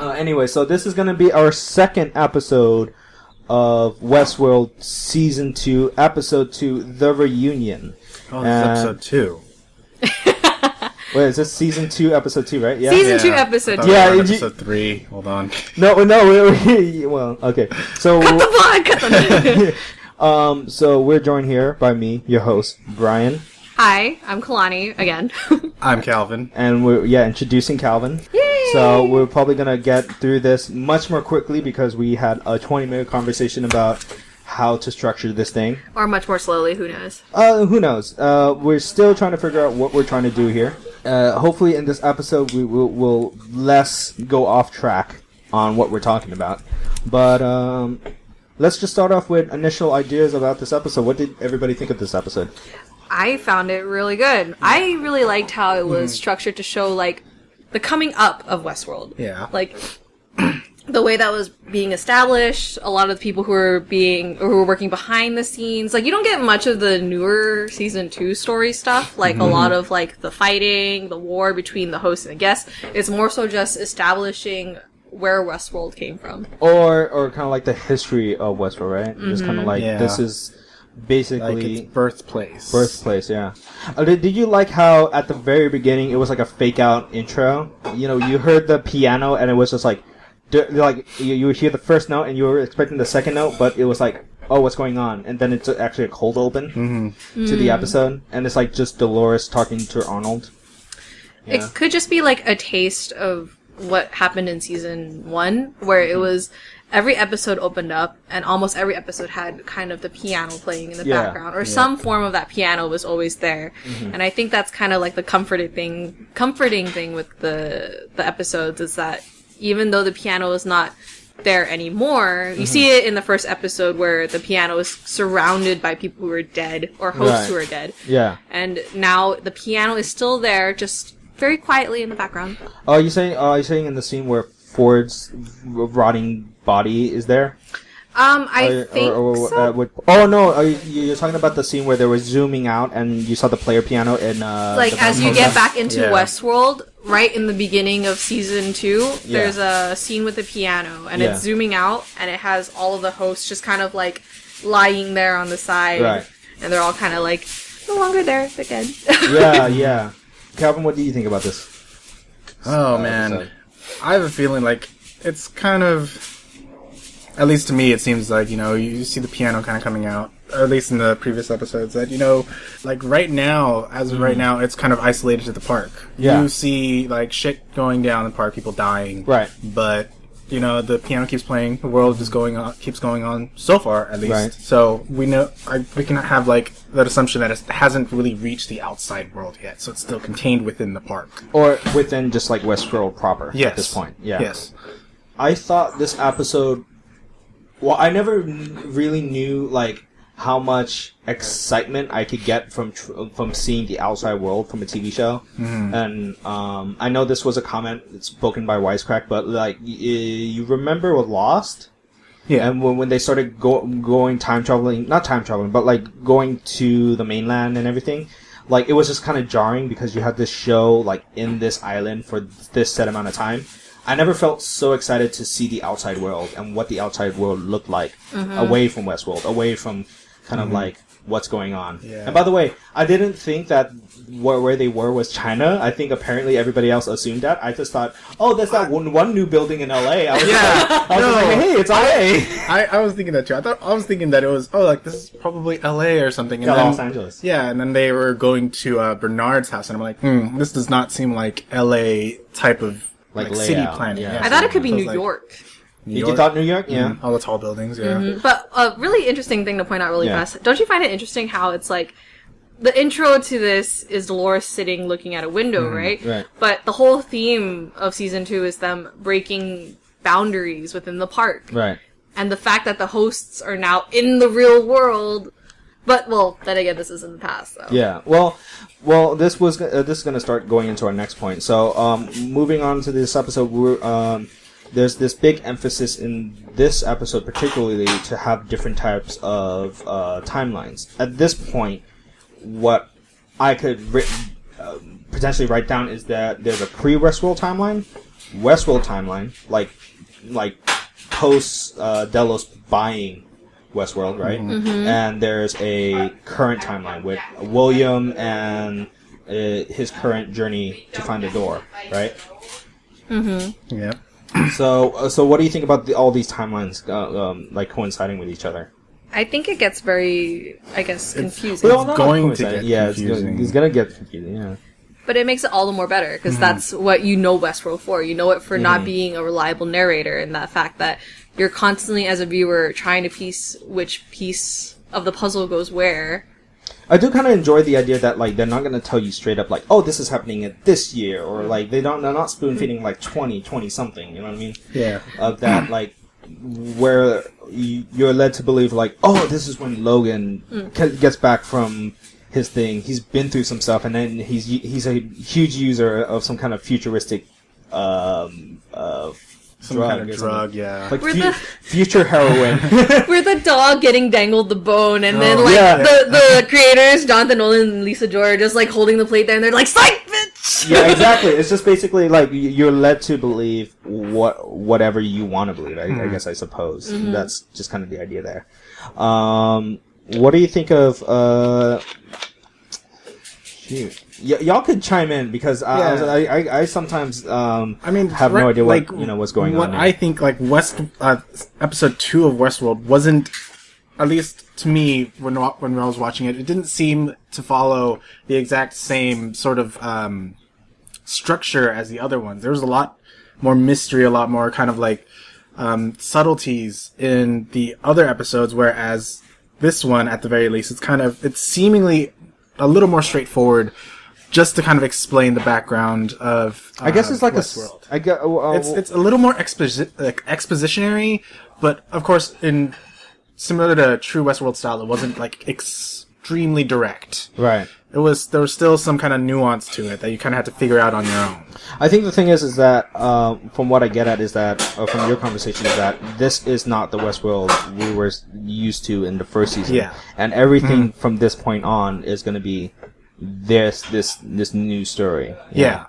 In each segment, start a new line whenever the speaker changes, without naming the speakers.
Anyway, so this is going to be our second episode of Westworld Season 2, Episode 2, The Reunion.
Oh, this is Episode 2.
Wait, is this Season 2, Episode 2, right? Yeah.
Season 2, Episode 2.
Yeah,
Episode 3. Hold on.
No, well, okay. So,
cut the vlog!
So we're joined here by me, your host, Brian.
Hi, I'm Kalani, again.
I'm Calvin.
And we're, introducing Calvin.
Yay!
So we're probably going to get through this much more quickly because we had a 20-minute conversation about how to structure this thing.
Or much more slowly, who knows?
Who knows? We're still trying to figure out what we're trying to do here. Hopefully in this episode we will less go off track on what we're talking about. But let's just start off with initial ideas about this episode. What did everybody think of this episode?
I found it really good. I really liked how it was structured to show, like, the coming up of Westworld.
Yeah.
Like, the way that was being established, a lot of the people who were working behind the scenes. Like, you don't get much of the newer Season 2 story stuff. Like, a lot of, like, the fighting, the war between the host and the guest. It's more so just establishing where Westworld came from.
Or kind of like the history of Westworld, right? Just kind of like, this is basically
like its birthplace.
Birthplace, yeah. Did you like how at the very beginning it was like a fake out intro? You know, you heard the piano and it was just like you hear the first note and you were expecting the second note, but it was like, oh, what's going on? And then it's actually a cold open to the episode, and it's like just Dolores talking to Arnold. Yeah.
It could just be like a taste of what happened in Season 1, where it was every episode opened up, and almost every episode had kind of the piano playing in the background, or some form of that piano was always there. And I think that's kind of like the comforting thing with the episodes, is that even though the piano is not there anymore, you see it in the first episode where the piano is surrounded by people who are dead, or hosts who are dead.
Yeah.
And now the piano is still there, just very quietly in the background.
Oh, are you saying in the scene where Ford's rotting body is there?
I think so.
You're talking about the scene where they were zooming out and you saw the player piano in
like as you get back into Westworld, right in the beginning of Season 2, there's a scene with the piano, and it's zooming out, and it has all of the hosts just kind of like lying there on the side, and they're all kind of like no longer there, they're dead.
yeah. Calvin, what do you think about this?
Oh man, I have a feeling like it's kind of, at least to me, it seems like, you see the piano kind of coming out, or at least in the previous episodes, that, like right now, as of right now, it's kind of isolated to the park. Yeah. You see, like, shit going down in the park, people dying. Right. But, the piano keeps playing, the world is keeps going on, so far, at least. Right. So, we know, we can have, like, that assumption that it hasn't really reached the outside world yet, so it's still contained within the park.
Or within just, like, Westworld proper at this point. Yeah. Yes. I thought this episode... Well, I never really knew, like, how much excitement I could get from seeing the outside world from a TV show. And I know this was a comment spoken by Wisecrack, but, like, you remember with Lost? Yeah. And when they started going time traveling, not time traveling, but, like, going to the mainland and everything, like, it was just kind of jarring because you had this show, like, in this island for this set amount of time. I never felt so excited to see the outside world and what the outside world looked like away from Westworld, away from kind of like what's going on. Yeah. And by the way, I didn't think that where they were was China. I think apparently everybody else assumed that. I just thought, oh, there's that one new building in LA. I was like, hey, it's LA.
I was thinking that too. I was thinking that it was, this is probably LA or something. And then,
Los Angeles.
Yeah, and then they were going to Bernard's house, and I'm like, this does not seem like LA type of like city planning.
Yeah. I thought it could be New York.
You thought New York? Yeah.
All the tall buildings,
But a really interesting thing to point out really fast. Don't you find it interesting how it's like, the intro to this is Dolores sitting looking at a window, right? Right. But the whole theme of Season 2 is them breaking boundaries within the park. Right. And the fact that the hosts are now in the real world... But, well, then again, this is in the past, so.
Yeah, well, this is going to start going into our next point. So, moving on to this episode, there's this big emphasis in this episode, particularly, to have different types of timelines. At this point, what I could potentially write down is that there's a pre-Westworld timeline, Westworld timeline, like post Delos buying Westworld, right?
Mm-hmm.
And there's a current timeline with William and his current journey to find a door, right?
Mm-hmm.
Yeah.
So what do you think about all these timelines like coinciding with each other?
I think it gets very, I guess, confusing.
It's going to get confusing.
It's going to get confusing, yeah.
But it makes it all the more better, because that's what you know Westworld for. You know it for not being a reliable narrator, and that fact that you're constantly, as a viewer, trying to piece which piece of the puzzle goes where.
I do kind of enjoy the idea that, like, they're not going to tell you straight up, like, oh, this is happening at this year, or, like, they're not spoon-feeding, like, 20 something, you know what I mean?
Yeah.
Of that, like, where you're led to believe, like, oh, this is when Logan gets back from his thing. He's been through some stuff, and then he's a huge user of some kind of futuristic
drug, yeah.
Like future heroin.
We're the dog getting dangled the bone, and then like the creators, Jonathan Nolan and Lisa Joy, are just like holding the plate there, and they're like, "Psych, bitch!"
Yeah, exactly. It's just basically like you're led to believe whatever you want to believe. I guess I suppose that's just kind of the idea there. What do you think of? Y'all could chime in because I sometimes have no idea what what's going on.
What I think episode 2 of Westworld wasn't, at least to me when I was watching it, it didn't seem to follow the exact same sort of structure as the other ones. There was a lot more mystery, a lot more kind of like subtleties in the other episodes, whereas this one, at the very least, it's seemingly a little more straightforward, just to kind of explain the background of.
I guess it's like
Westworld.
It's
a little more expositionary, but of course, similar to true Westworld style, it wasn't like extremely direct.
Right.
There was still some kind of nuance to it that you kind of had to figure out on your own.
I think the thing is that from what I get at is that from your conversation is that this is not the Westworld we were used to in the first season.
Yeah.
And everything from this point on is going to be this new story.
Yeah.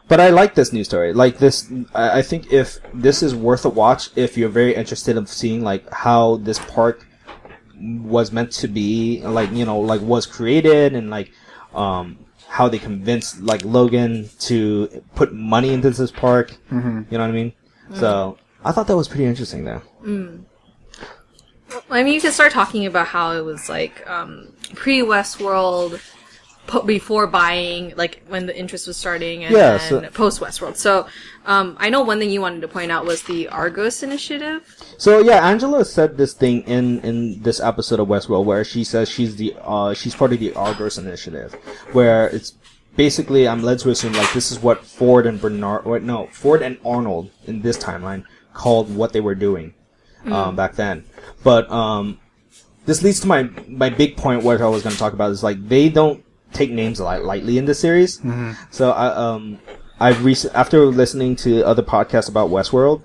But I like this new story. Like this, I think if this is worth a watch if you're very interested in seeing like how this park was meant to be, like, like was created, and like how they convinced like Logan to put money into this park. You know what I mean? So I thought that was pretty interesting there.
I mean, you can start talking about how it was like pre-Westworld, before buying, like when the interest was starting, and then post-Westworld. So I know one thing you wanted to point out was the Argos initiative.
So yeah, Angela said this thing in this episode of Westworld where she says she's part of the Argos initiative, where it's basically, I'm led to assume like this is what Ford and Arnold in this timeline called what they were doing back then. But this leads to my big point. What I was going to talk about is like they don't take names lightly in this series. So after listening to other podcasts about Westworld,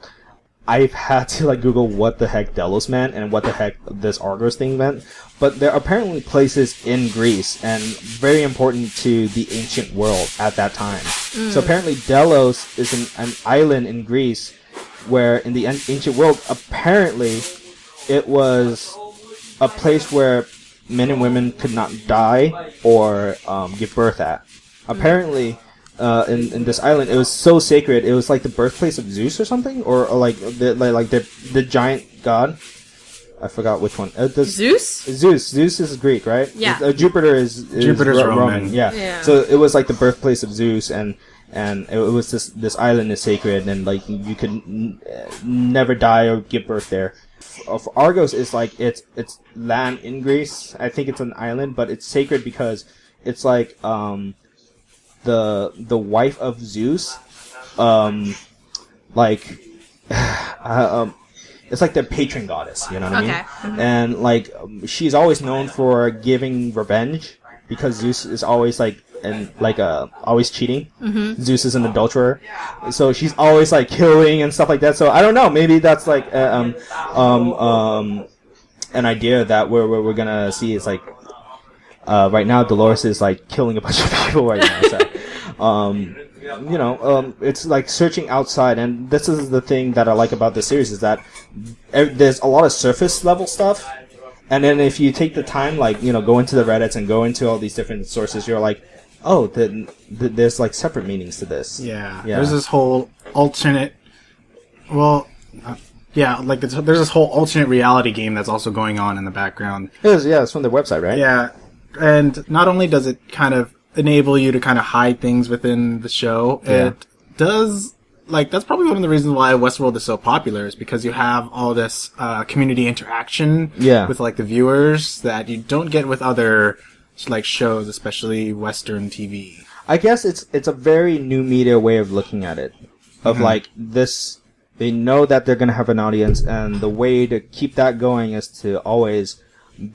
I've had to like Google what the heck Delos meant and what the heck this Argos thing meant. But there are apparently places in Greece and very important to the ancient world at that time. So apparently Delos is an island in Greece where in the ancient world, apparently it was a place where men and women could not die or give birth at. Apparently, in this island, it was so sacred. It was like the birthplace of Zeus or something, or like the giant god. I forgot which one.
Zeus?
Zeus is Greek, right?
Yeah.
Jupiter is
Roman.
Yeah. So it was like the birthplace of Zeus, and it was this island is sacred, and like you could never die or give birth there. Of Argos is like it's land in Greece. I think it's an island, but it's sacred because it's like the wife of Zeus, it's like their patron goddess. You know what I mean? And like she's always known for giving revenge because Zeus is always always cheating. Zeus is an adulterer, so she's always like killing and stuff like that. So I don't know, maybe that's like an idea that we're gonna see. It's like right now Dolores is like killing a bunch of people right now. So it's like searching outside, and this is the thing that I like about this series is that there's a lot of surface level stuff, and then if you take the time, like, go into the Reddits and go into all these different sources, you're like, oh, there's like separate meanings to this.
Yeah. There's this whole alternate, there's this whole alternate reality game that's also going on in the background.
It's from their website, right?
Yeah, and not only does it kind of enable you to kind of hide things within the show, it does, that's probably one of the reasons why Westworld is so popular, is because you have all this community interaction with, the viewers that you don't get with other, shows, especially Western TV.
I guess it's a very new media way of looking at it. Of, this, they know that they're going to have an audience, and the way to keep that going is to always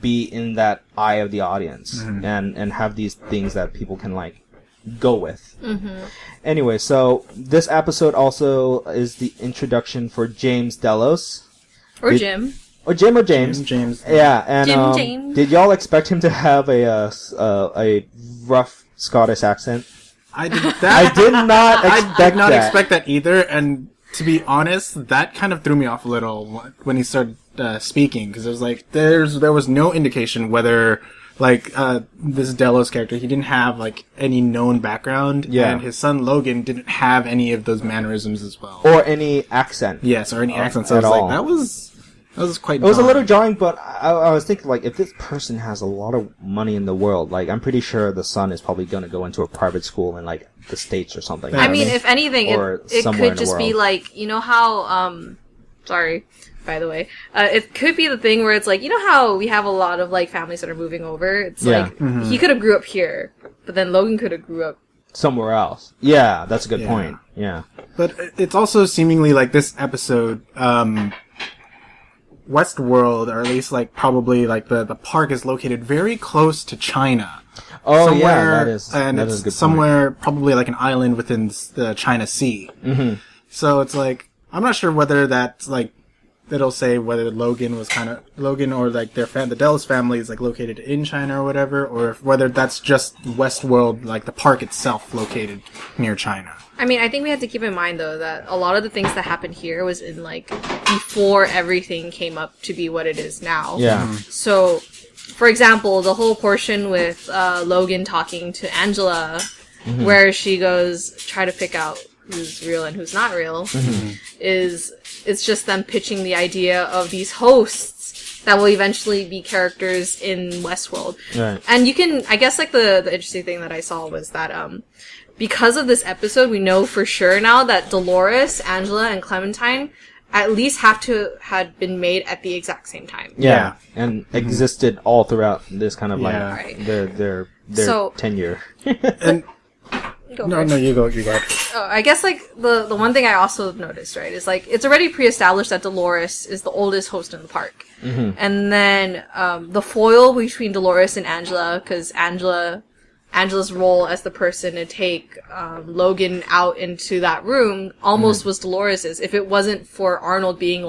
be in that eye of the audience and have these things that people can go with. Anyway, so this episode also is the introduction for James Delos,
Jim.
Or Jim or James.
James.
Yeah, and
James.
Did y'all expect him to have a rough Scottish accent?
I did not expect that either, and to be honest, that kind of threw me off a little when he started speaking, because it was there was no indication whether this Delos character, he didn't have any known background, and his son Logan didn't have any of those mannerisms as well,
or any accent.
Yes, or any accent. So I was that was quite.
It was a little jarring, but I was thinking if this person has a lot of money in the world, I'm pretty sure the son is probably going to go into a private school in the States or something.
I mean, if anything, it could just be how sorry, by the way, it could be the thing where it's how we have a lot of families that are moving over. It's he could have grew up here, but then Logan could have grew up
somewhere else. Yeah, that's a good point. Yeah,
but it's also seemingly this episode. Westworld, or at least probably the park is located very close to China.
Oh,
somewhere,
that is
and
a
it's
good
somewhere point. Probably an island within the China Sea. So it's I'm not sure whether that's it'll say whether Logan or the Delos family is located in China or whatever, or whether that's just Westworld, the park itself located near China.
I mean, I think we have to keep in mind, though, that a lot of the things that happened here was in, before everything came up to be what it is now.
Yeah.
So, for example, the whole portion with Logan talking to Angela, where she goes, try to pick out who's real and who's not real, it's just them pitching the idea of these hosts that will eventually be characters in Westworld.
Right.
And you can, I guess, the interesting thing that I saw was that, because of this episode, we know for sure now that Dolores, Angela, and Clementine at least had been made at the exact same time.
Yeah, and existed all throughout this kind of their tenure.
And you go.
Oh, I guess the one thing I also noticed, right, is it's already pre-established that Dolores is the oldest host in the park, and then the foil between Dolores and Angela, because Angela's role as the person to take Logan out into that room almost was Dolores's. If it wasn't for Arnold being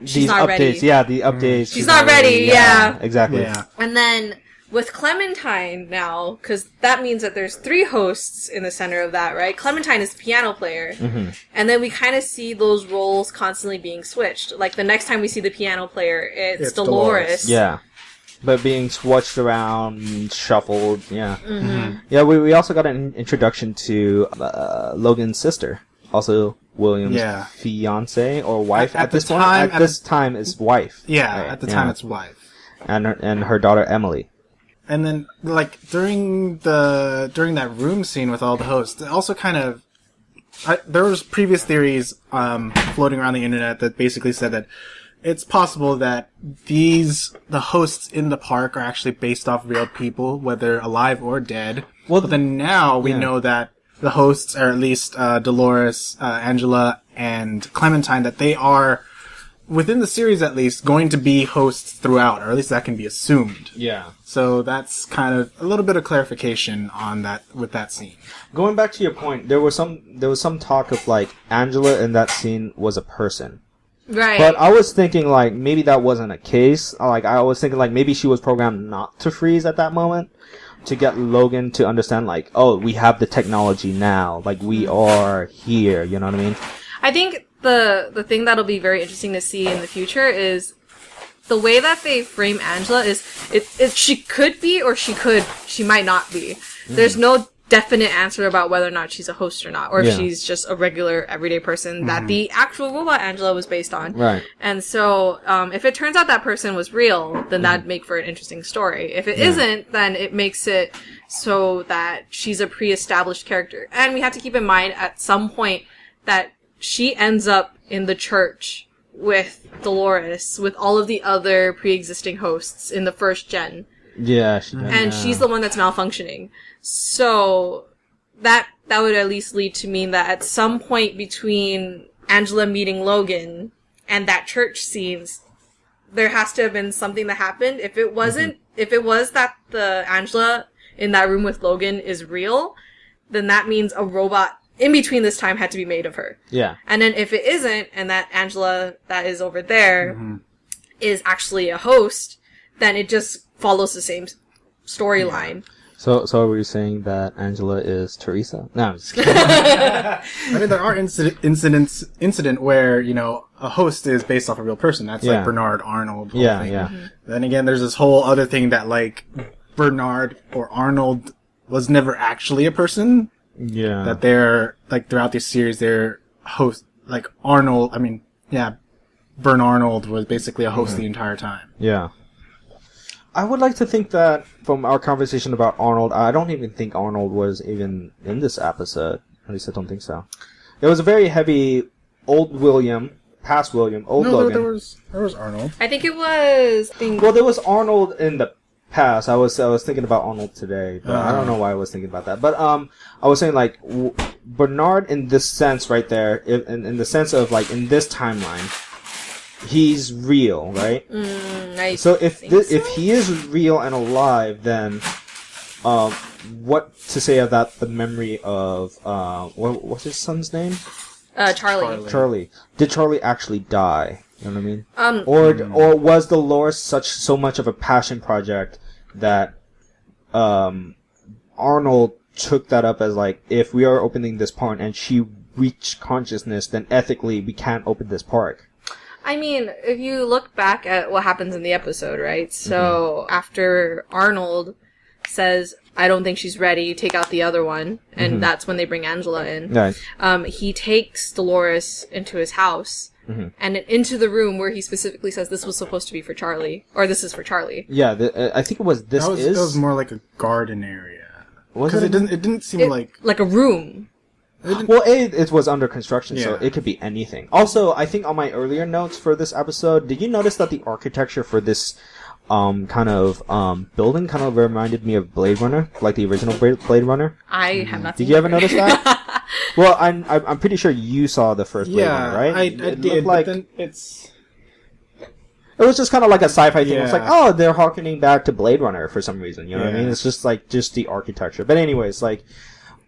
she's not ready.
The updates.
She's not ready. Yeah,
exactly.
Yeah.
And then with Clementine now, because that means that there's 3 hosts in the center of that, right? Clementine is the piano player, and then we kind of see those roles constantly being switched. The next time we see the piano player, it's Dolores.
Yeah. But being switched around, shuffled, yeah. Yeah, we also got an introduction to Logan's sister, also William's fiance or wife at this point. At this time, it's wife.
Yeah, right? At the time, it's wife.
And her daughter Emily.
And then, during that room scene with all the hosts, it also kind of there was previous theories floating around the internet that basically said that it's possible that the hosts in the park are actually based off real people, whether alive or dead. Well, but then now we know that the hosts are at least Dolores, Angela, and Clementine, that they are, within the series at least, going to be hosts throughout, or at least that can be assumed.
Yeah.
So that's kind of a little bit of clarification on that, with that scene.
Going back to your point, there was some talk of Angela in that scene was a person.
Right.
But I was thinking maybe that wasn't a case. I was thinking maybe she was programmed not to freeze at that moment. to get Logan to understand, like, oh, we have the technology now. Like, we are here. You know what I mean?
I think the thing that'll be very interesting to see in the future is the way that they frame Angela is she could be or she might not be. There's no definite answer about whether or not she's a host or not, or if she's just a regular everyday person that the actual robot Angela was based on.
Right.
And so, if it turns out that person was real, then that'd make for an interesting story. If it isn't, then it makes it so that she's a pre-established character. And we have to keep in mind at some point that she ends up in the church with Delores, with all of the other pre-existing hosts in the first gen.
Yeah.
And she's the one that's malfunctioning. So that would at least lead to mean that at some point between Angela meeting Logan and that church scenes, there has to have been something that happened. If it wasn't, if it was that the Angela in that room with Logan is real, then that means a robot in between this time had to be made of her.
Yeah.
And then if it isn't, and that Angela that is over there is actually a host, then it just follows the same storyline.
So are you saying that Angela is Teresa? No, I'm just kidding.
I mean, there are incident where, you know, a host is based off a real person. That's like Bernard Arnold. Thing. Then again, there's this whole other thing that, like, Bernard or Arnold was never actually a person.
Yeah.
That they're, like, throughout this series, they're host, like, Arnold, Bern Arnold was basically a host the entire time.
Yeah. I would like to think that from our conversation about Arnold, I don't even think Arnold was even in this episode. At least I don't think so. It was a very heavy old William, past William, old Logan.
No, there was Arnold.
I think it was...
Well, there was Arnold in the past. I was thinking about Arnold today, but I don't know why I was thinking about that. But I was saying, like, Bernard in this sense right there, in the sense of, like, in this timeline, he's real, right? So if he is real and alive, then what to say about the memory of what's his son's name?
Charlie.
Did Charlie actually die? You know what I mean? Or was Delores so much of a passion project that Arnold took that up as, like, if we are opening this park and she reached consciousness, then ethically we can't open this park.
I mean, if you look back at what happens in the episode, right? So after Arnold says, I don't think she's ready, take out the other one, and that's when they bring Angela in.
Right.
He takes Delores into his house and into the room where he specifically says this was supposed to be for Charlie, or this is for Charlie.
Yeah, I think it was It
was more like a garden area. Because it didn't seem like
a room.
Well, it was under construction, so it could be anything. Also, I think on my earlier notes for this episode, did you notice that the architecture for this kind of building kind of reminded me of Blade Runner, like the original Blade Runner?
I have not seen
Did you ever notice that? Well, I'm pretty sure you saw the first Blade Runner, right?
I did,
like,
but then it's...
It was just kind of like a sci-fi thing. It's like, oh, they're harkening back to Blade Runner for some reason, you know what I mean? It's just the architecture. But anyways, like,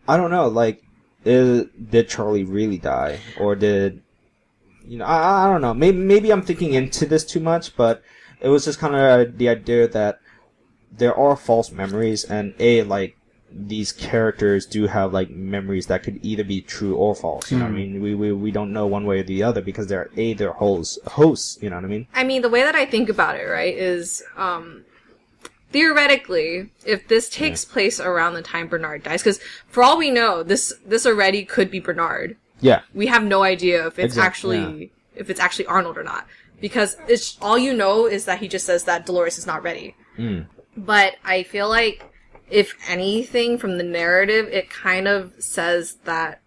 I don't know, like, did Charlie really die, or did, you know, I don't know. Maybe I'm thinking into this too much, but it was just kind of the idea that there are false memories, and like, these characters do have, like, memories that could either be true or false. You know what I mean? We don't know one way or the other because they're hosts. You know what I mean?
I mean, the way that I think about it, right, is theoretically, if this takes place around the time Bernard dies, because for all we know, this already could be Bernard.
Yeah.
We have no idea if it's actually Arnold or not, because it's all you know is that he just says that Delores is not ready. But I feel like, if anything from the narrative, it kind of says that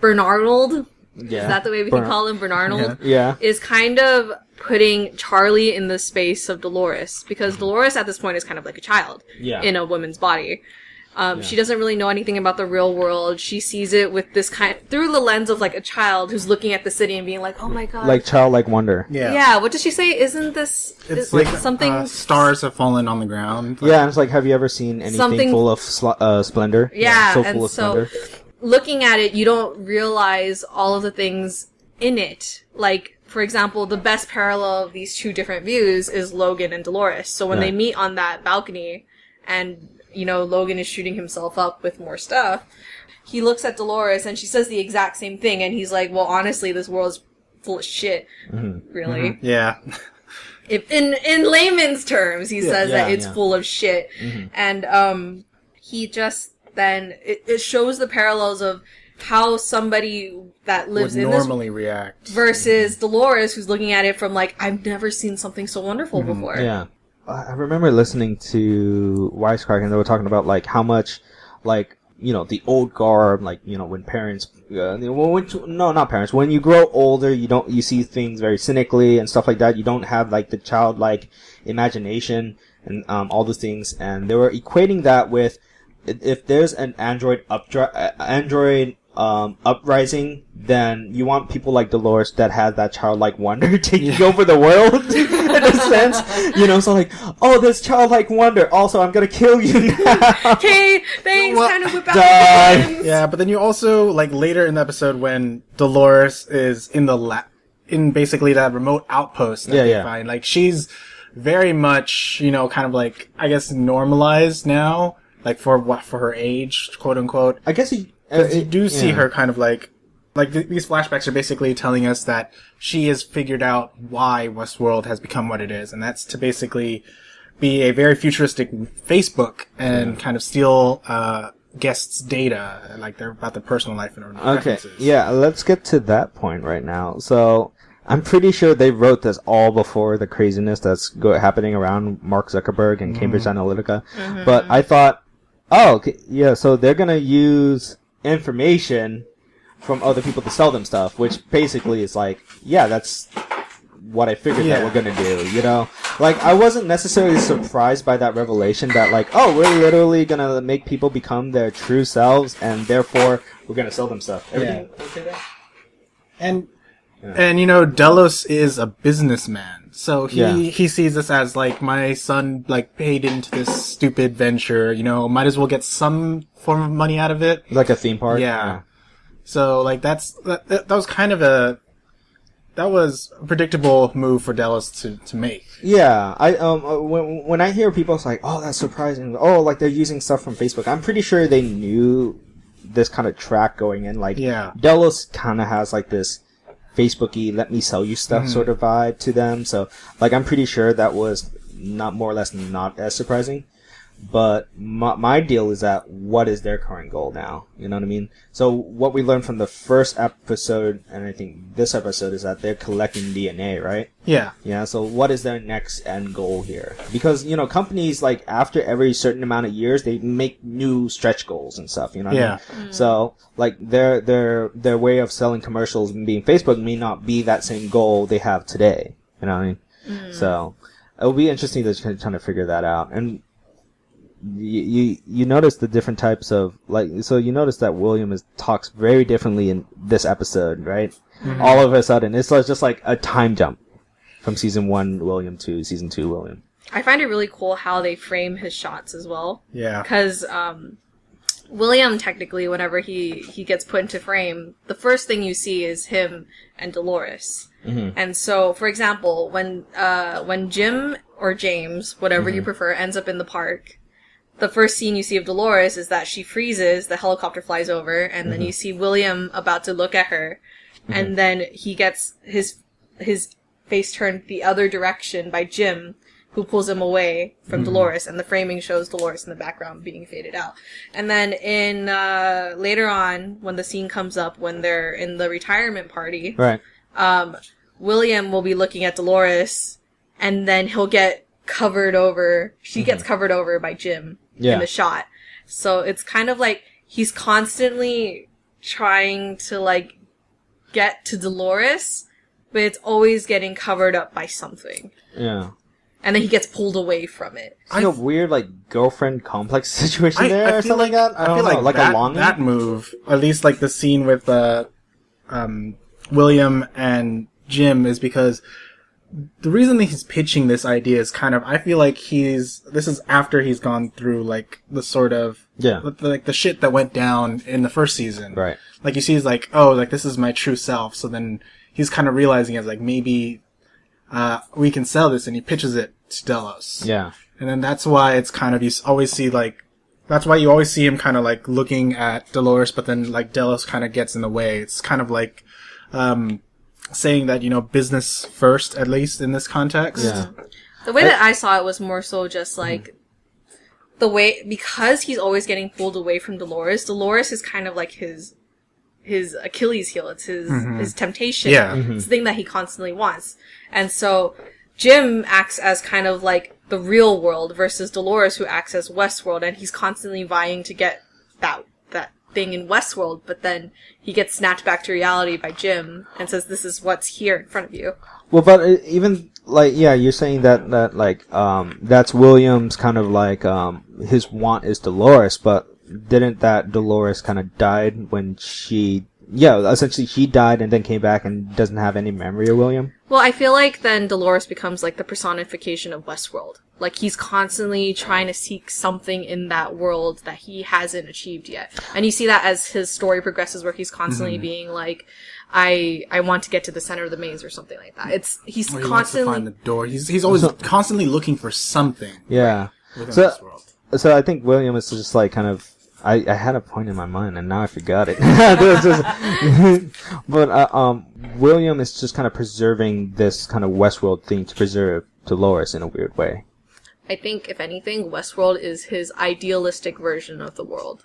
Bernarnold, is that the way we can call him, Bernarnold?
Yeah.
Is kind of putting Charlie in the space of Delores, because Delores at this point is kind of like a child in a woman's body. She doesn't really know anything about the real world. She sees it with this through the lens of, like, a child who's looking at the city and being like, oh my god.
Like childlike wonder.
Yeah, what does she say? Isn't this...
It's like something... stars have fallen on the ground.
Like, and it's like, have you ever seen anything full of splendor?
Yeah,
so full of splendor.
Looking at it, you don't realize all of the things in it. Like, for example, the best parallel of these two different views is Logan and Delores. So when they meet on that balcony, and Logan is shooting himself up with more stuff, he looks at Delores and she says the exact same thing, and he's like, well, honestly, this world is full of shit. Mm-hmm. Really?
Mm-hmm. Yeah.
If in layman's terms, he says that it's full of shit. Mm-hmm. And he just then it shows the parallels of how somebody that lives
would
in
normally
this
react
versus Delores, who's looking at it from like, I've never seen something so wonderful before.
Yeah. I remember listening to Wisecrack, and they were talking about like how much like the old garb, like when parents not parents, when you grow older, you see things very cynically and stuff like that. You don't have like the childlike imagination and all those things, and they were equating that with if there's an android uprising, then you want people like Delores that have that childlike wonder taking over the world in a sense, so like, oh, there's childlike wonder, also I'm gonna kill you now.
Okay, thanks, kind of whip out the
Yeah, but then you also, like, later in the episode when Delores is in the in basically that remote outpost that they find, like, she's very much, kind of like, I guess, normalized now, like, for her age, quote unquote.
I guess you
do see her kind of like these flashbacks are basically telling us that she has figured out why Westworld has become what it is, and that's to basically be a very futuristic Facebook and kind of steal guests' data, like they're about their personal life and preferences.
Yeah, let's get to that point right now. So I'm pretty sure they wrote this all before the craziness that's happening around Mark Zuckerberg and Cambridge Analytica. Mm-hmm. But I thought, so they're gonna use information from other people to sell them stuff, which basically is like, that's what I figured that we're gonna do, Like, I wasn't necessarily surprised by that revelation that, like, oh, we're literally gonna make people become their true selves, and therefore we're gonna sell them stuff. Everything okay there?
And Delos is a businessman, so he sees this as, like, my son, like, paid into this stupid venture, might as well get some form of money out of it.
Like a theme park?
Yeah. So, like, that was kind of that was a predictable move for Delos to make.
Yeah, when I hear people, it's like, oh, that's surprising. Oh, like, they're using stuff from Facebook. I'm pretty sure they knew this kind of track going in. Like, Delos kind of has, like, this Facebook-y, let me sell you stuff sort of vibe to them. So, like, I'm pretty sure that was more or less not as surprising. But my deal is that what is their current goal now? You know what I mean? So what we learned from the first episode, and I think this episode, is that they're collecting DNA, right?
Yeah.
Yeah, so what is their next end goal here? Because, companies, like, after every certain amount of years, they make new stretch goals and stuff, you know what I mean? Mm-hmm. So, like, their way of selling commercials and being Facebook may not be that same goal they have today. You know what I mean? Mm. So, it'll be interesting to try to figure that out. And you notice the different types of, like, so you notice that William talks very differently in this episode, right? Mm-hmm. All of a sudden, it's just like a time jump from season 1 William to season 2 William.
I find it really cool how they frame his shots as well.
Yeah.
Because William, technically, whenever he gets put into frame, the first thing you see is him and Delores. Mm-hmm. And so, for example, when Jim or James, whatever you prefer, ends up in the park, the first scene you see of Delores is that she freezes, the helicopter flies over, and then you see William about to look at her, and then he gets his face turned the other direction by Jim, who pulls him away from Delores, and the framing shows Delores in the background being faded out. And then in later on, when the scene comes up, when they're in the retirement party,
right,
William will be looking at Delores, and then he'll get covered over. She gets covered over by Jim in the shot. So it's kind of like he's constantly trying to, like, get to Delores, but it's always getting covered up by something.
Yeah.
And then he gets pulled away from it.
It's like a weird, like, girlfriend complex situation there or something like that. I feel like a longing.
That move, at least like the scene with William and Jim, is because the reason that he's pitching this idea is kind of, I feel like this is after he's gone through, like, the sort of, like, the shit that went down in the first season.
Right.
Like, you see, he's like, oh, like, this is my true self. So then he's kind of realizing it's like, maybe, we can sell this, and he pitches it to Delos.
Yeah.
And then that's why it's kind of, you always see, like, That's why you always see him kind of like looking at Dolores, but then like Delos kind of gets in the way. It's kind of like saying that, you know, business first, at least in this context.
Yeah.
The way that I saw it was more so just like the way, because he's always getting pulled away from Dolores. Dolores is kind of like his Achilles heel. It's his temptation.
Yeah.
It's the thing that he constantly wants. And so Jim acts as kind of like the real world versus Dolores, who acts as Westworld, and he's constantly vying to get that thing in Westworld, but then he gets snatched back to reality by Jim and says, "This is what's here in front of you."
Well, but even like, yeah, you're saying that like that's William's kind of like his want is Dolores, but didn't that Dolores kind of died when she? Yeah, essentially she died and then came back and doesn't have any memory of William.
Well, I feel like then Dolores becomes like the personification of Westworld. Like he's constantly trying to seek something in that world that he hasn't achieved yet. And you see that as his story progresses, where he's constantly being like, I want to get to the center of the maze or something like that. He's
Or he
constantly
wants to find the door. He's always constantly looking for something.
Yeah.
Within this world.
So I think William is just like kind of. I had a point in my mind and now I forgot it. But William is just kind of preserving this kind of Westworld thing to preserve Dolores in a weird way.
I think, if anything, Westworld is his idealistic version of the world.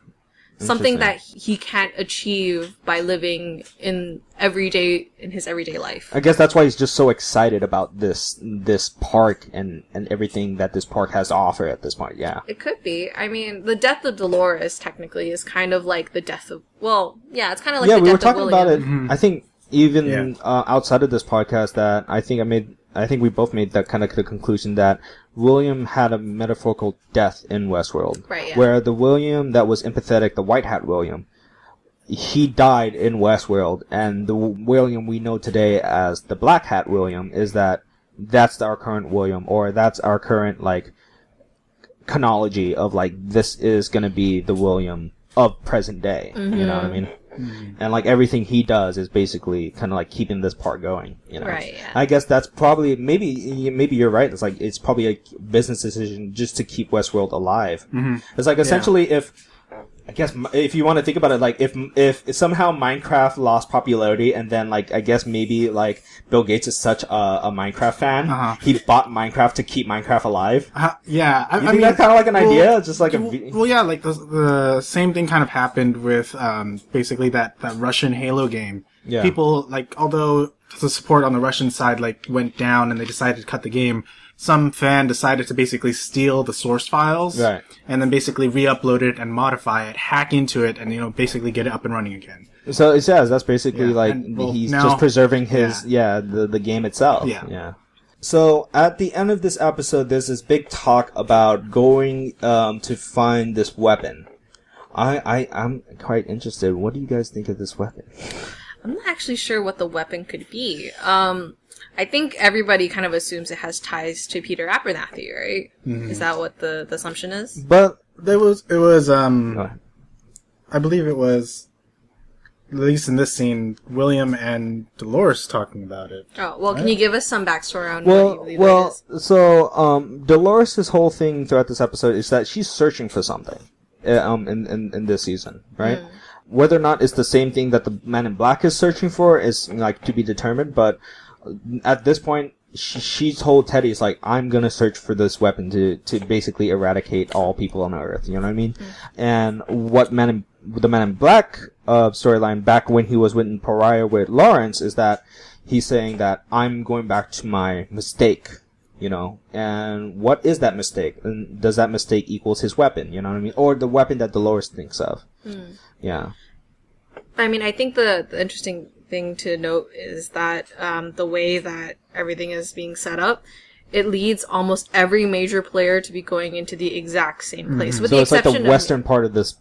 Something that he can't achieve by living in his everyday life.
I guess that's why he's just so excited about this park and everything that this park has to offer at this point. Yeah,
it could be. I mean, the death of Dolores technically is kind of like the death of. Well, yeah, it's kind of like the death of William.
Yeah, we were talking about it. Mm-hmm. I think even outside of this podcast, that I think we both made that kind of the conclusion that William had a metaphorical death in Westworld.
Right, yeah.
Where the William that was empathetic, the White Hat William, he died in Westworld, and the William we know today as the Black Hat William that's our current William, or that's our current, like, chronology of, like, this is gonna be the William of present day. Mm-hmm. You know what I mean? Mm-hmm. And like everything he does is basically kind of like keeping this part going, you know.
Right. Yeah.
I guess that's probably maybe you're right. It's probably a business decision just to keep Westworld alive. Mm-hmm. It's like essentially if you want to think about it, like if somehow Minecraft lost popularity and then like I guess maybe like Bill Gates is such a Minecraft fan, he bought Minecraft to keep Minecraft alive.
Yeah,
I mean that's kind of like an idea, just like
like the same thing kind of happened with basically that Russian Halo game. Yeah. People like, although the support on the Russian side like went down and they decided to cut the game, some fan decided to basically steal the source files,
right,
and then basically re-upload it and modify it, hack into it, and basically get it up and running again.
So it says that's basically he's just preserving his the game itself. Yeah. So at the end of this episode, there's this big talk about going to find this weapon. I'm quite interested. What do you guys think of this weapon?
I'm not actually sure what the weapon could be. I think everybody kind of assumes it has ties to Peter Abernathy, right? Mm-hmm. Is that what the assumption is?
But it was I believe it was, at least in this scene, William and Dolores talking about it.
Oh, well, right? Can you give us some backstory on what you believe it is?
So Dolores' whole thing throughout this episode is that she's searching for something in this season, right? Mm. Whether or not it's the same thing that the Man in Black is searching for is like to be determined, but at this point, she told Teddy, it's like, I'm gonna search for this weapon to basically eradicate all people on Earth, you know what I mean? Mm. And what the Man in Black storyline back when he was with Pariah with Lawrence is that he's saying that I'm going back to my mistake, you know? And what is that mistake? And does that mistake equals his weapon, you know what I mean? Or the weapon that Dolores thinks of. Mm. Yeah.
I mean, I think the interesting thing to note is that the way that everything is being set up, it leads almost every major player to be going into the exact same place. Mm-hmm. With
so
the
it's like the western part of this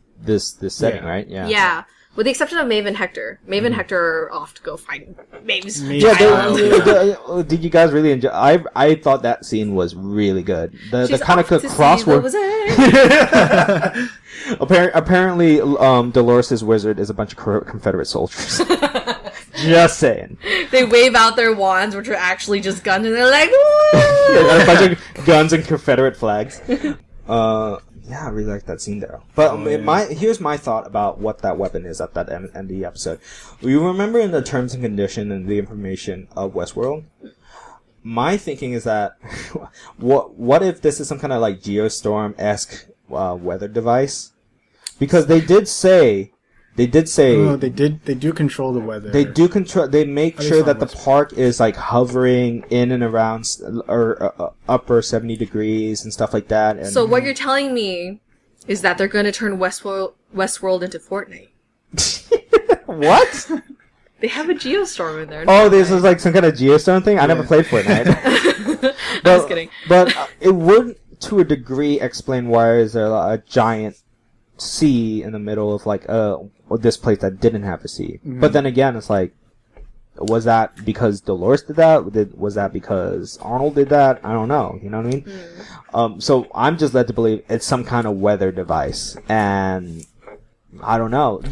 setting, right? Yeah.
Yeah. With the exception of Maeve and Hector. Maeve and Hector are off to go find Maeve's
child. Did you guys really enjoy? I thought that scene was really good. The kind of crossword. Apparently, Dolores' wizard is a bunch of Confederate soldiers. Just saying.
They wave out their wands, which are actually just guns, and they're like, "Woo!"
A bunch of guns and Confederate flags. Yeah, I really like that scene there. But here's my thought about what that weapon is at that end of the episode. You remember in the terms and condition and the information of Westworld? My thinking is that, what if this is some kind of like Geostorm-esque weather device? Because they did say. They
do control the weather.
They do control. They make sure that the park is like hovering in and around upper 70 degrees and stuff like that. And
so what you're telling me is that they're going to turn Westworld into Fortnite.
What?
They have a Geostorm in there.
Oh, this is like some kind of Geostorm thing? I never played Fortnite.
I was kidding.
But it would, to a degree, explain why is there a giant sea in the middle of like this place that didn't have a sea. Mm-hmm. But then again, it's like, was that because Delores did that? Was that because Arnold did that? I don't know. You know what I mean? Mm. So I'm just led to believe it's some kind of weather device, and I don't know.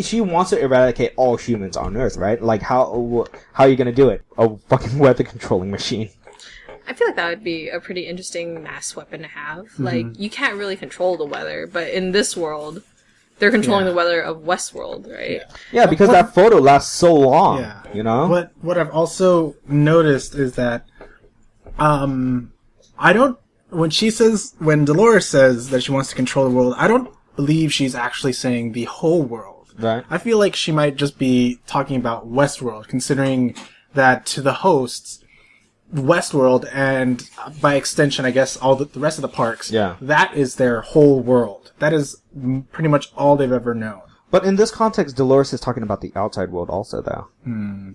She wants to eradicate all humans on Earth, right? Like how are you gonna do it? A fucking weather controlling machine.
I feel like that would be a pretty interesting mass weapon to have. Mm-hmm. Like, you can't really control the weather, but in this world, they're controlling the weather of Westworld, right?
Yeah, because that photo lasts so long, you know?
But what I've also noticed is that, when Delores says that she wants to control the world, I don't believe she's actually saying the whole world.
Right.
I feel like she might just be talking about Westworld, considering that to the hosts, Westworld, and by extension, I guess, all the rest of the parks, that is their whole world. That is pretty much all they've ever known.
But in this context, Delores is talking about the outside world also, though. You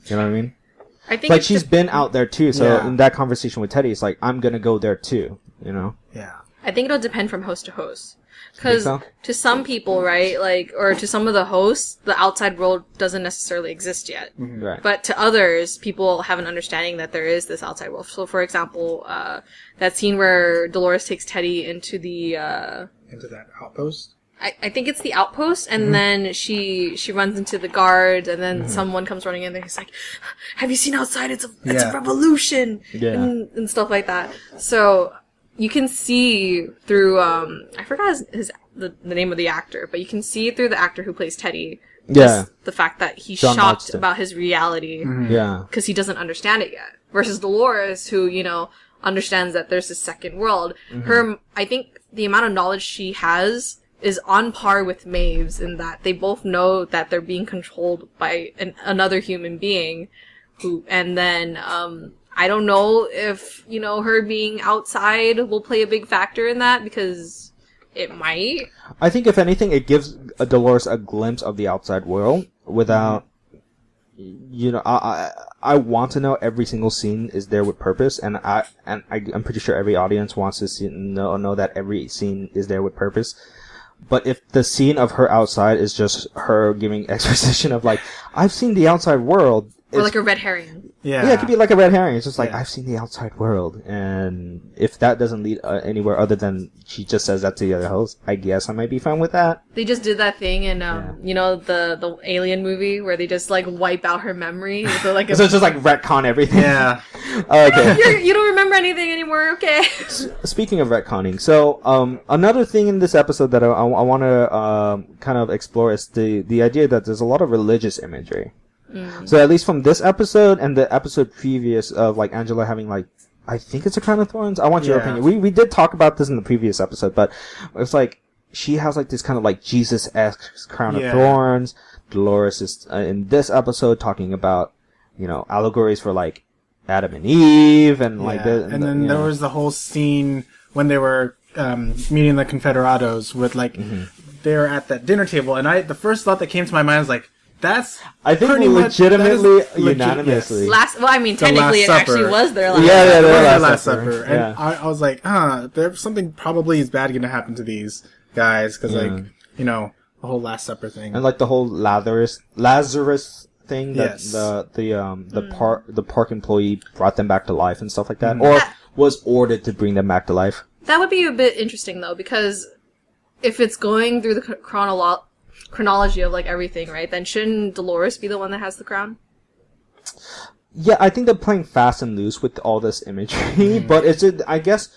know what I mean?
I think
like, she's been out there, too, so in that conversation with Teddy, it's like, I'm gonna go there, too, you know?
Yeah.
I think it'll depend from host to host. Because to some people, right, like, or to some of the hosts, the outside world doesn't necessarily exist yet.
Mm-hmm. Right.
But to others, people have an understanding that there is this outside world. So, for example, that scene where Delores takes Teddy into the
into that outpost.
I think it's the outpost, and then she runs into the guards, and then someone comes running in there. He's like, "Have you seen outside? It's a revolution," and stuff like that. So. You can see through, I forgot the name of the actor, but you can see through the actor who plays Teddy, the fact that he's shocked about his reality, because he doesn't understand it yet. Versus Delores, who, you know, understands that there's this second world. I think the amount of knowledge she has is on par with Maeve's in that they both know that they're being controlled by another human being, and then, I don't know if, you know, her being outside will play a big factor in that, because it might.
I think, if anything, it gives Delores a glimpse of the outside world without, you know, I want to know every single scene is there with purpose, and I'm pretty sure every audience wants to know that every scene is there with purpose. But if the scene of her outside is just her giving exposition of, like, I've seen the outside world.
Or like a red herring.
Yeah, it could be like a red herring. It's just like, I've seen the outside world. And if that doesn't lead anywhere other than she just says that to the other host, I guess I might be fine with that.
They just did that thing in, you know, the Alien movie where they just, like, wipe out her memory. So, like,
so it's just, like, retcon everything.
Yeah.
Okay. You don't remember anything anymore, okay.
Speaking of retconning, so, another thing in this episode that I want to kind of explore is the idea that there's a lot of religious imagery. So at least from this episode and the episode previous of, like, Angela having, like, I think it's a crown of thorns. I want your opinion. We did talk about this in the previous episode, but it's like she has, like, this kind of, like, Jesus-esque crown of thorns. Delores is in this episode talking about, you know, allegories for, like, Adam and Eve and like this.
And then there was the whole scene when they were meeting the Confederados with, like, they were at that dinner table, and the first thought that came to my mind was like,
I think legitimately, unanimously.
Technically it actually was their last
supper. Their last supper. And I was like, there's something probably is bad going to happen to these guys, because, like, you know, the whole Last Supper thing.
And, like, the whole Lazarus thing that the park employee brought them back to life and stuff like that, or was ordered to bring them back to life.
That would be a bit interesting, though, because if it's going through the chronology of, like, everything, right, then shouldn't Delores be the one that has the crown?
Yeah, I think they're playing fast and loose with all this imagery, but I guess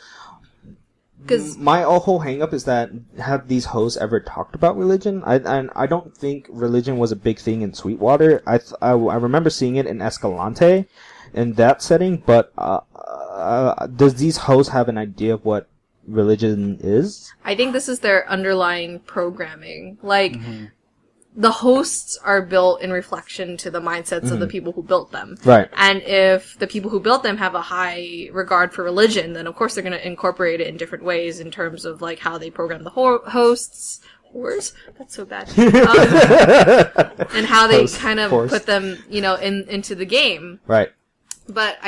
Because
my whole hang-up is that have these hosts ever talked about religion? I don't think religion was a big thing in Sweetwater. I remember seeing it in Escalante, in that setting. But does these hosts have an idea of what religion is?
I think this is their underlying programming. Like, the hosts are built in reflection to the mindsets of the people who built them.
Right.
And if the people who built them have a high regard for religion, then of course they're going to incorporate it in different ways in terms of like how they program the hosts. Whores? That's so bad. And how they kind of put them, into the game.
Right.
But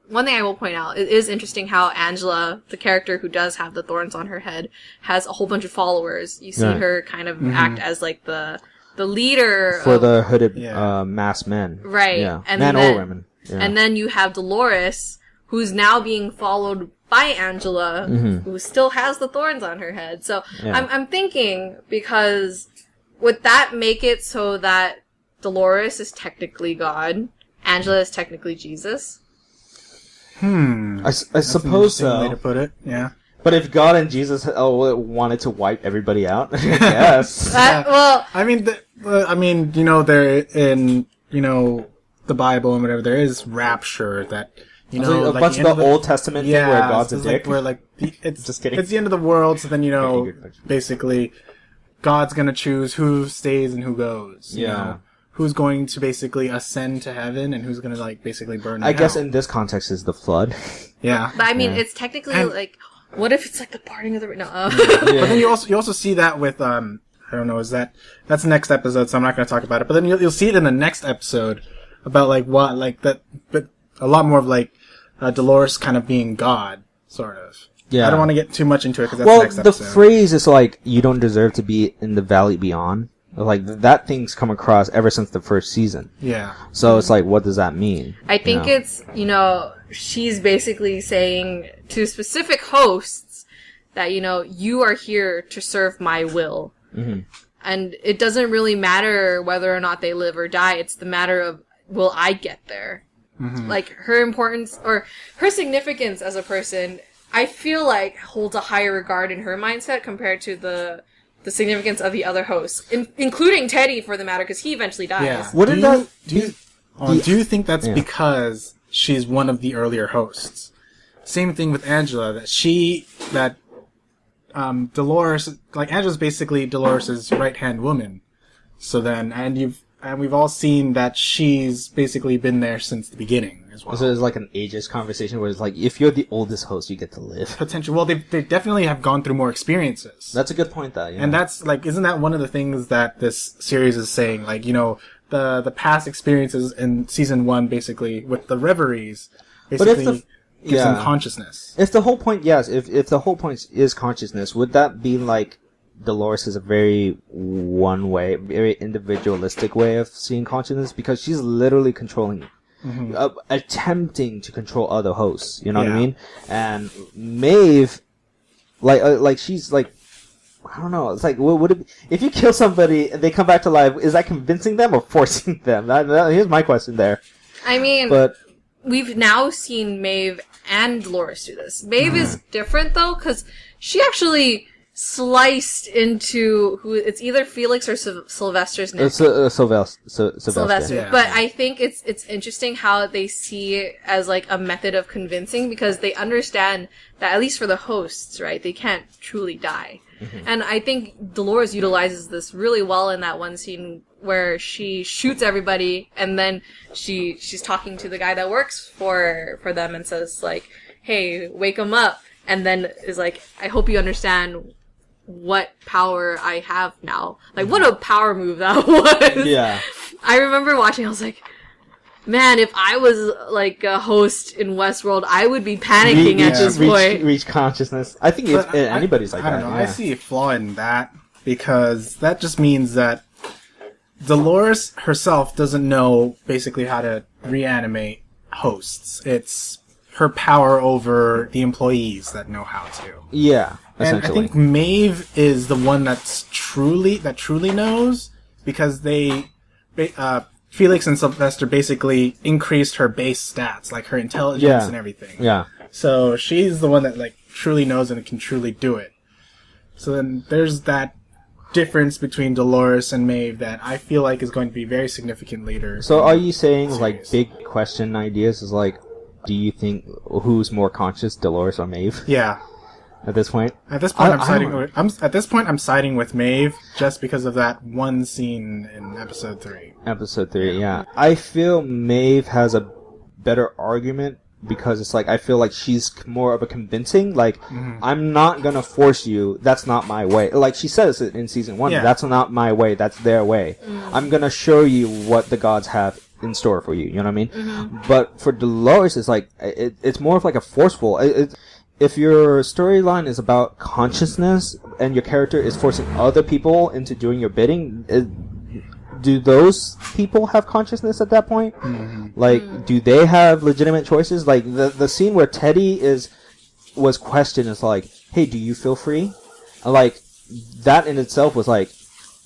one thing I will point out, it is interesting how Angela, the character who does have the thorns on her head, has a whole bunch of followers. You see her kind of act as like the leader
for the hooded masked men.
Right.
Yeah.
And
men or women. Yeah.
And then you have Delores, who's now being followed by Angela, who still has the thorns on her head. So I'm thinking, because would that make it so that Delores is technically God, Angela is technically Jesus?
I suppose so.
Way to put it. Yeah.
But if God and Jesus wanted to wipe everybody out, I guess.
Well,
I mean, they're in, the Bible and whatever. There is rapture that,
a bunch of the Old Testament thing where God's a dick.
Where it's
just kidding.
It's the end of the world, so then basically, God's gonna choose who stays and who goes. You know? Who's going to basically ascend to heaven and who's gonna basically burn.
I guess in this context is the flood.
Yeah.
But I mean, it's technically what if it's like the parting of the no?
But then you also see that with I don't know, that's the next episode, so I'm not going to talk about it. But then you'll see it in the next episode about but a lot more of Dolores kind of being God, sort of. Yeah. I don't want to get too much into it because that's the next episode.
The phrase is you don't deserve to be in the valley beyond. That thing's come across ever since the first season.
Yeah.
So it's what does that mean?
I think it's, she's basically saying to specific hosts that, you are here to serve my will. Mm-hmm. And it doesn't really matter whether or not they live or die. It's the matter of, will I get there? Mm-hmm. Her importance or her significance as a person, I feel holds a higher regard in her mindset compared to the significance of the other hosts, including Teddy for the matter, because he eventually dies.
Yeah. Do you think that's because she's one of the earlier hosts? Same thing with Angela, that Dolores, Angela's basically Dolores' right-hand woman. So then, and we've all seen that she's basically been there since the beginning as well.
So it's an ageist conversation where it's if you're the oldest host, you get to live.
Potential. Well, they definitely have gone through more experiences.
That's a good point, though. Yeah.
And that's isn't that one of the things that this series is saying? The past experiences in season 1, basically with the reveries, basically gives them consciousness.
If the whole point, if the whole point is consciousness, would that be Dolores is a very one-way, very individualistic way of seeing consciousness, because she's literally controlling, attempting to control other hosts. You know what I mean? And Maeve, she's I don't know. It's would it, if you kill somebody and they come back to life, is that convincing them or forcing them? Here's my question there.
I mean, we've now seen Maeve and Dolores do this. Maeve is different though, because she actually sliced into it's either Felix or Sylvester's neck.
Sylvester.
Yeah. But I think it's interesting how they see it as a method of convincing, because they understand that at least for the hosts, right, they can't truly die. Mm-hmm. And I think Dolores utilizes this really well in that one scene where she shoots everybody, and then she's talking to the guy that works for them and says hey, wake him up, and then is I hope you understand what power I have now. What a power move that was.
Yeah.
I remember watching, I was man, if I was a host in Westworld, I would be panicking at this point.
Reach consciousness. I think if anybody's
I don't know. I see a flaw in that, because that just means that Dolores herself doesn't know basically how to reanimate hosts. It's her power over the employees that know how to.
Yeah.
And I think Maeve is the one that truly knows, because Felix and Sylvester basically increased her base stats, her intelligence and everything.
Yeah.
So she's the one that truly knows and can truly do it. So then there's that difference between Delores and Meave that I feel like is going to be very significant later.
So are you saying like big question ideas is like, do you think who's more conscious, Delores or Meave?
Yeah.
At this point?
At this point, I'm siding with Meave just because of that one scene in episode 3.
Episode 3, yeah. I feel Meave has a better argument because it's like, I feel like she's more of a convincing, like, I'm not gonna force you, that's not my way. Like, she says it in season 1, that's not my way, that's their way. I'm gonna show you what the gods have in store for you, you know what I mean? But for Delores, it's like, it's more of like a forceful, if your storyline is about consciousness, and your character is forcing other people into doing your bidding, do those people have consciousness at that point? Like, do they have legitimate choices? Like, the scene where Teddy was questioned is like, hey, do you feel free? Like, that in itself was like,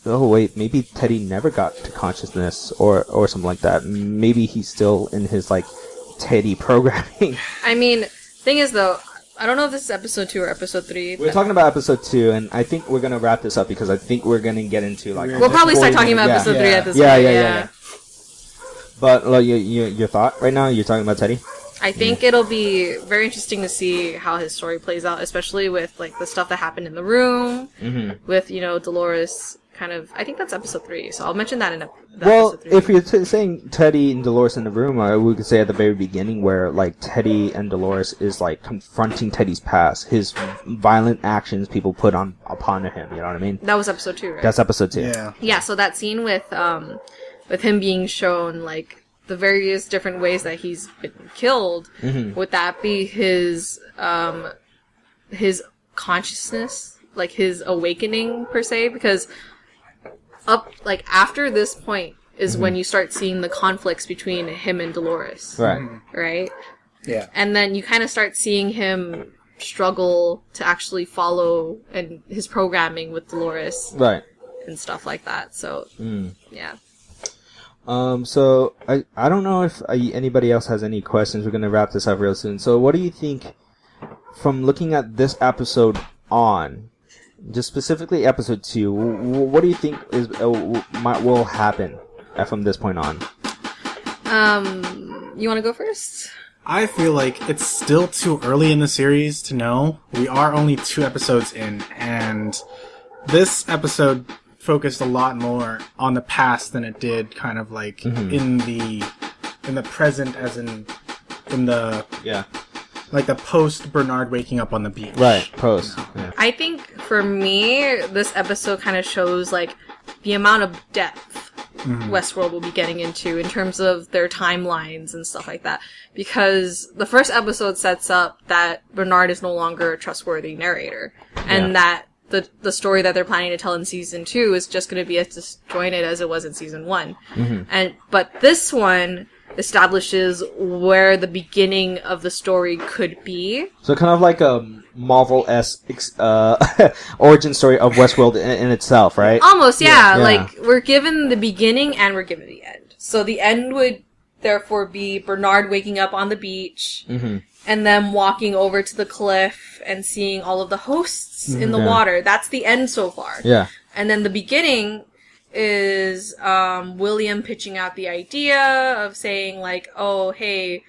oh wait, maybe Teddy never got to consciousness or something like that. Maybe he's still in his, like, Teddy programming.
I mean, thing is though, I don't know if this is episode 2 or episode 3.
We're talking about episode 2, and I think we're gonna wrap this up because I think we're gonna get into like.
We'll probably start talking about episode 3 at this point.
Yeah. But like, your thought right now, you're talking about Teddy.
I think it'll be very interesting to see how his story plays out, especially with like the stuff that happened in the room, with Delores. Kind of, I think that's episode 3, so I'll mention that in episode 3.
If you're saying Teddy and Delores in the room, we could say at the very beginning where like Teddy and Delores is like confronting Teddy's past, his violent actions people put upon him. You know what I mean?
That was episode 2, right?
That's episode 2.
Yeah. So that scene with him being shown like the various different ways that he's been killed, would that be his consciousness, like his awakening per se? Because like after this point is when you start seeing the conflicts between him and Delores. Right?
Yeah.
And then you kind of start seeing him struggle to actually follow and his programming with Delores.
Right.
And stuff like that. So, yeah.
So I don't know if anybody else has any questions. We're going to wrap this up real soon. So what do you think from looking at this episode on, just specifically episode 2, what do you think will happen from this point on?
You want to go first?
I feel like it's still too early in the series to know. We are only 2 episodes in, and this episode focused a lot more on the past than it did kind of like in the present, as in the like the post Bernard waking up on the beach.
Right, post. Yeah.
I think for me, this episode kind of shows like the amount of depth Westworld will be getting into in terms of their timelines and stuff like that. Because the first episode sets up that Bernard is no longer a trustworthy narrator, and that the story that they're planning to tell in season 2 is just going to be as disjointed as it was in season 1. But this one establishes where the beginning of the story could be.
So kind of like a Marvel-esque origin story of Westworld in itself, right?
Almost, yeah. Like, we're given the beginning and we're given the end. So the end would therefore be Bernard waking up on the beach and then walking over to the cliff and seeing all of the hosts in the water. That's the end so far. Yeah. And then the beginning is William pitching out the idea of saying like, oh, hey,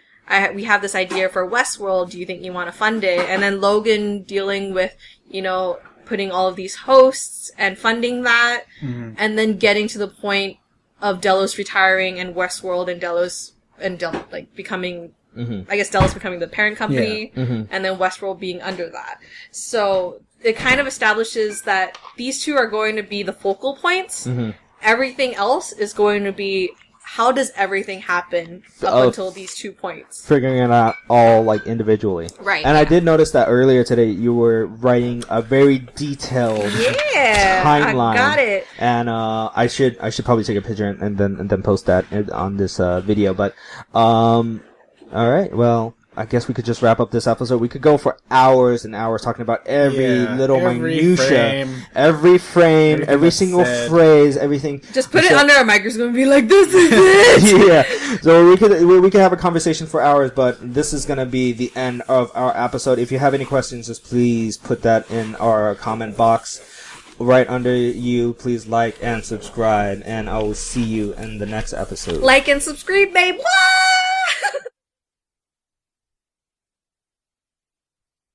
we have this idea for Westworld, do you think you want to fund it? And then Logan dealing with, putting all of these hosts and funding that, and then getting to the point of Delos retiring and Westworld and Delos becoming, I guess Delos becoming the parent company, and then Westworld being under that. So it kind of establishes that these two are going to be the focal points. Everything else is going to be, how does everything happen up until these 2 points?
Figuring it out all, like, individually.
Right.
And I did notice that earlier today you were writing a very detailed timeline.
I got it.
And I should probably take a picture and then post that on this video. But all right, well, I guess we could just wrap up this episode. We could go for hours and hours talking about every little minutia, every frame, every single phrase, everything.
Just put it under a microscope and be like, "This is it."
Yeah. So we could have a conversation for hours, but this is gonna be the end of our episode. If you have any questions, just please put that in our comment box right under you. Please like and subscribe, and I will see you in the next episode.
Like and subscribe, babe. What?